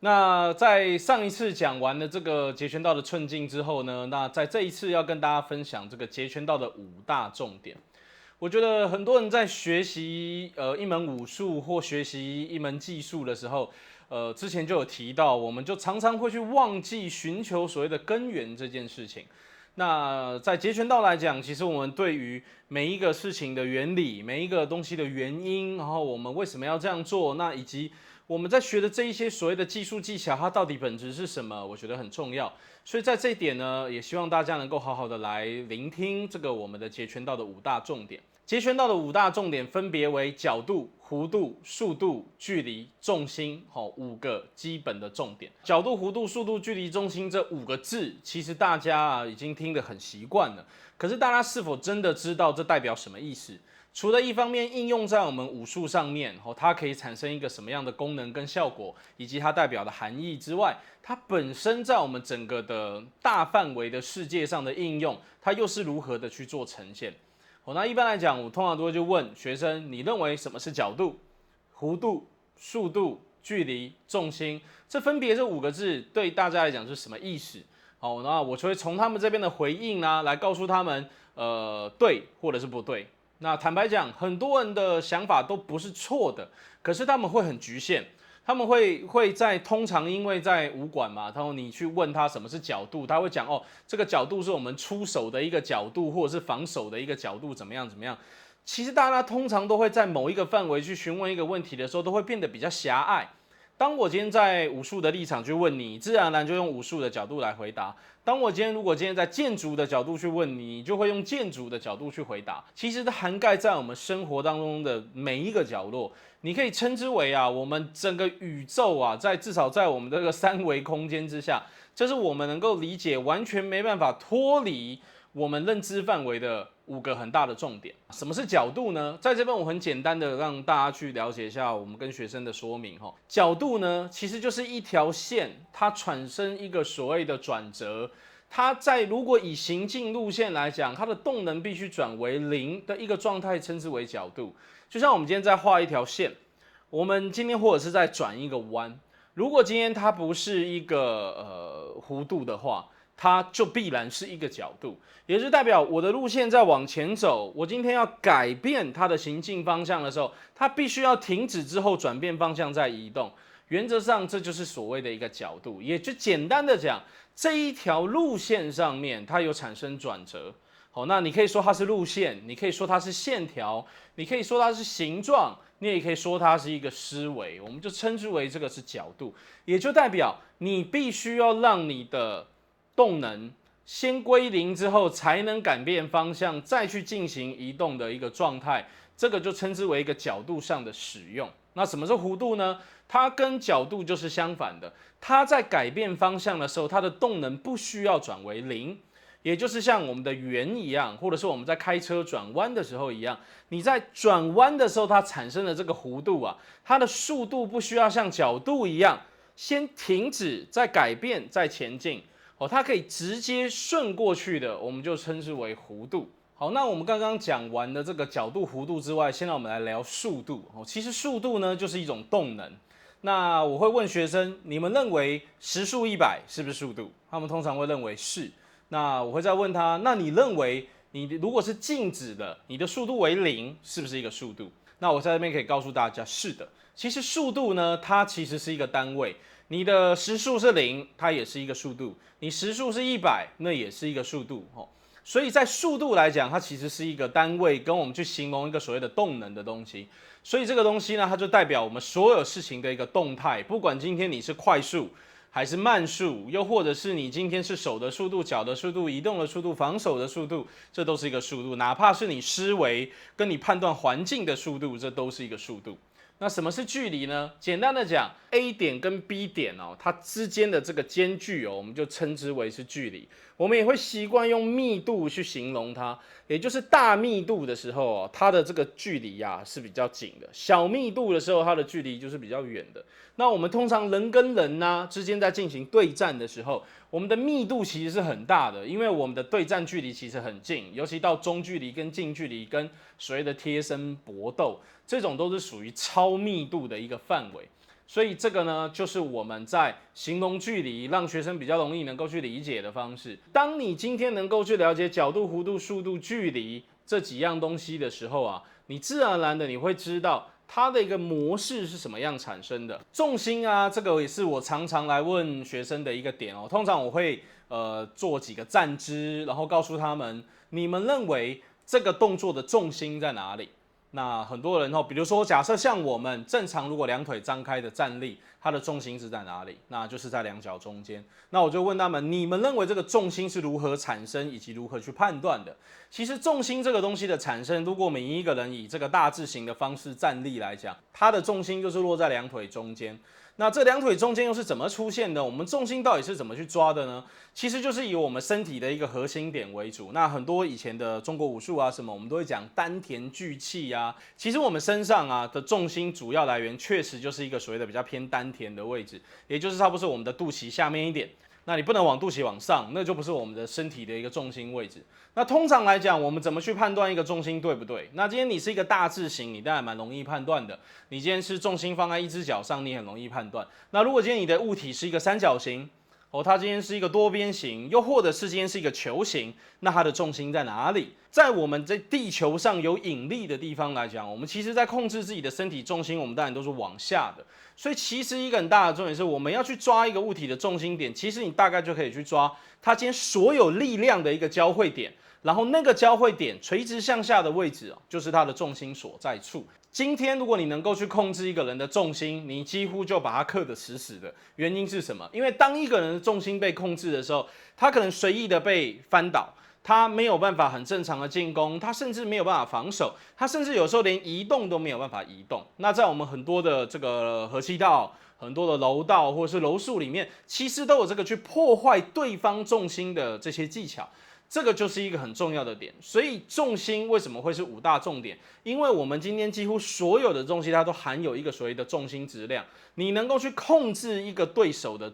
那在上一次讲完了这个截拳道的寸进之后呢，那在这一次要跟大家分享这个截拳道的5大重点。我觉得很多人在学习一门武术或学习一门技术的时候，之前就有提到，我们就常常会去忘记寻求所谓的根源这件事情。那在截拳道来讲，其实我们对于每一个事情的原理、每一个东西的原因，然后我们为什么要这样做，那以及我们在学的这一些所谓的技术技巧，它到底本质是什么？我觉得很重要。所以在这一点呢，也希望大家能够好好的来聆听这个我们的截拳道的5大重点。截拳道的5大重点分别为角度、弧度、速度、距离、重心，5个基本的重点。角度、弧度、速度、距离、重心这5个字，其实大家已经听得很习惯了。可是大家是否真的知道这代表什么意思？除了一方面应用在我们武术上面，它可以产生一个什么样的功能跟效果，以及它代表的含义之外，它本身在我们整个的大范围的世界上的应用，它又是如何的去做呈现？那一般来讲，我通常都会去问学生：你认为什么是角度、弧度、速度、距离、重心？这分别这5个字对大家来讲是什么意思？好，那我就会从他们这边的回应啊，来告诉他们，对或者是不对。那坦白讲，很多人的想法都不是错的，可是他们会很局限。他们会在通常因为在武馆嘛，然后你去问他什么是角度，他会讲这个角度是我们出手的一个角度，或者是防守的一个角度，怎么样怎么样。其实大家通常都会在某一个范围去询问一个问题的时候，都会变得比较狭隘。当我今天在武术的立场去问你，自然而然就用武术的角度来回答。当我如果今天在建筑的角度去问你，你就会用建筑的角度去回答。其实它涵盖在我们生活当中的每一个角落，你可以称之为我们整个宇宙至少在我们这个3维空间之下，这是我们能够理解，完全没办法脱离我们认知范围的5个很大的重点。什么是角度呢？在这边我很简单的让大家去了解一下我们跟学生的说明。角度呢，其实就是一条线，它产生一个所谓的转折。它如果以行进路线来讲，它的动能必须转为0的一个状态，称之为角度。就像我们今天在画一条线，我们今天或者是在转一个弯，如果今天它不是一个弧度的话，它就必然是一个角度，也就是代表我的路线在往前走，我今天要改变它的行进方向的时候，它必须要停止之后转变方向再移动。原则上这就是所谓的一个角度，也就简单的讲，这一条路线上面它有产生转折。好，那你可以说它是路线，你可以说它是线条，你可以说它是形状，你也可以说它是一个思维，我们就称之为这个是角度，也就代表你必须要让你的动能先归零之后，才能改变方向，再去进行移动的一个状态，这个就称之为一个角度上的使用。那什么是弧度呢？它跟角度就是相反的，它在改变方向的时候，它的动能不需要转为0。也就是像我们的圆一样，或者是我们在开车转弯的时候一样，你在转弯的时候，它产生的这个弧度它的速度不需要像角度一样先停止，再改变，再前进。它可以直接顺过去的，我们就称之为弧度。好，那我们刚刚讲完的这个角度、弧度之外，现在我们来聊速度。其实速度呢，就是一种动能。那我会问学生，你们认为时速100是不是速度？他们通常会认为是。那我会再问他，那你认为你如果是静止的，你的速度为0，是不是一个速度？那我在这边可以告诉大家，是的。其实速度呢，它其实是一个单位。你的时速是0，它也是一个速度；你时速是100，那也是一个速度。所以在速度来讲，它其实是一个单位，跟我们去形容一个所谓的动能的东西。所以这个东西呢，它就代表我们所有事情的一个动态，不管今天你是快速还是慢速，又或者是你今天是手的速度、脚的速度、移动的速度、防守的速度，这都是一个速度。哪怕是你思维跟你判断环境的速度，这都是一个速度。那什么是距离呢？简单的讲 ，A 点跟 B 点它之间的这个间距我们就称之为是距离。我们也会习惯用密度去形容它，也就是大密度的时候它的这个距离是比较紧的；小密度的时候，它的距离就是比较远的。那我们通常人跟人之间在进行对战的时候，我们的密度其实是很大的，因为我们的对战距离其实很近，尤其到中距离跟近距离跟所谓的贴身搏斗，这种都是属于超密度的一个范围。所以这个呢，就是我们在形容距离，让学生比较容易能够去理解的方式。当你今天能够去了解角度、弧度、速度、距离这几样东西的时候啊，你自然而然的你会知道它的一个模式是什么样产生的。重心啊，这个也是我常常来问学生的一个点哦。通常我会做几个站姿，然后告诉他们，你们认为这个动作的重心在哪里？那很多人比如说假设像我们正常如果两腿张开的站立，它的重心是在哪里？那就是在两脚中间。那我就问他们，你们认为这个重心是如何产生，以及如何去判断的？其实重心这个东西的产生，如果每一个人以这个大字形的方式站立来讲，它的重心就是落在两腿中间。那这两腿中间又是怎么出现的？我们重心到底是怎么去抓的呢？其实就是以我们身体的一个核心点为主。那很多以前的中国武术啊什么，我们都会讲丹田聚气啊。其实我们身上啊的重心主要来源，确实就是一个所谓的比较偏丹田的位置，也就是差不多是我们的肚脐下面一点。那你不能往肚脐往上，那就不是我们的身体的一个重心位置。那通常来讲，我们怎么去判断一个重心对不对？那今天你是一个大字形，你当然蛮容易判断的。你今天是重心放在一只脚上，你很容易判断。那如果今天你的物体是一个三角形，它今天是一个多边形，又或者是今天是一个球形，那它的重心在哪里？在我们在地球上有引力的地方来讲，我们其实在控制自己的身体重心，我们当然都是往下的。所以其实一个很大的重点是，我们要去抓一个物体的重心点，其实你大概就可以去抓它今天所有力量的一个交汇点，然后那个交汇点垂直向下的位置就是它的重心所在处。今天如果你能够去控制一个人的重心，你几乎就把他克得死死的。原因是什么？因为当一个人的重心被控制的时候，他可能随意的被翻倒，他没有办法很正常的进攻，他甚至没有办法防守，他甚至有时候连移动都没有办法移动。那在我们很多的这个合气道、很多的柔道或者是柔术里面，其实都有这个去破坏对方重心的这些技巧。这个就是一个很重要的点，所以重心为什么会是5大重点？因为我们今天几乎所有的东西，它都含有一个所谓的重心质量。你能够去控制一个对手的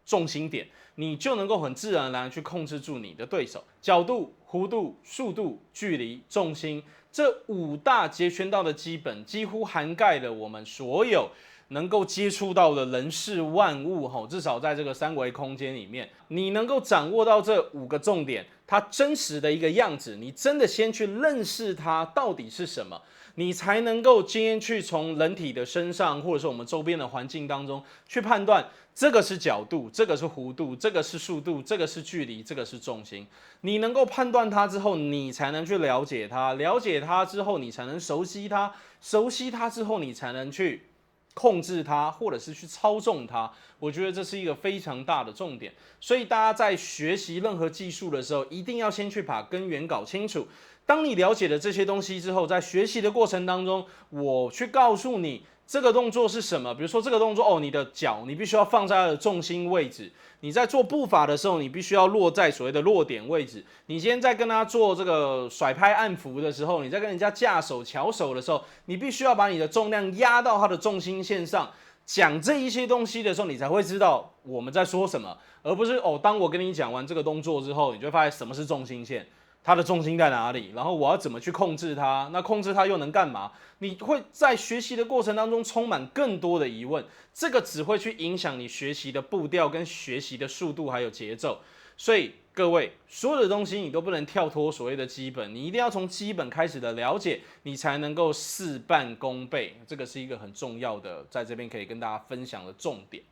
重心点，你就能够很自然而然去控制住你的对手。角度、弧度、速度、距离、重心，这5大截拳道的基本，几乎涵盖了我们所有能够接触到的人事万物，至少在这个3维空间里面，你能够掌握到这5个重点，它真实的一个样子，你真的先去认识它到底是什么，你才能够今天去从人体的身上，或者是我们周边的环境当中去判断，这个是角度，这个是弧度，这个是速度，这个是距离，这个是重心。你能够判断它之后，你才能去了解它，了解它之后，你才能熟悉它，熟悉它之后，你才能去控制它，或者是去操纵它，我觉得这是一个非常大的重点。所以大家在学习任何技术的时候，一定要先去把根源搞清楚。当你了解了这些东西之后，在学习的过程当中，我去告诉你这个动作是什么。比如说这个动作，你的脚你必须要放在它的重心位置。你在做步伐的时候，你必须要落在所谓的落点位置。你今天在跟他做这个甩拍按扶的时候，你在跟人家架手、翘手的时候，你必须要把你的重量压到他的重心线上。讲这一些东西的时候，你才会知道我们在说什么，而不是当我跟你讲完这个动作之后，你就会发现什么是重心线。它的重心在哪里？然后我要怎么去控制它？那控制它又能干嘛？你会在学习的过程当中充满更多的疑问，这个只会去影响你学习的步调、跟学习的速度还有节奏。所以各位，所有的东西你都不能跳脱所谓的基本，你一定要从基本开始的了解，你才能够事半功倍。这个是一个很重要的，在这边可以跟大家分享的重点。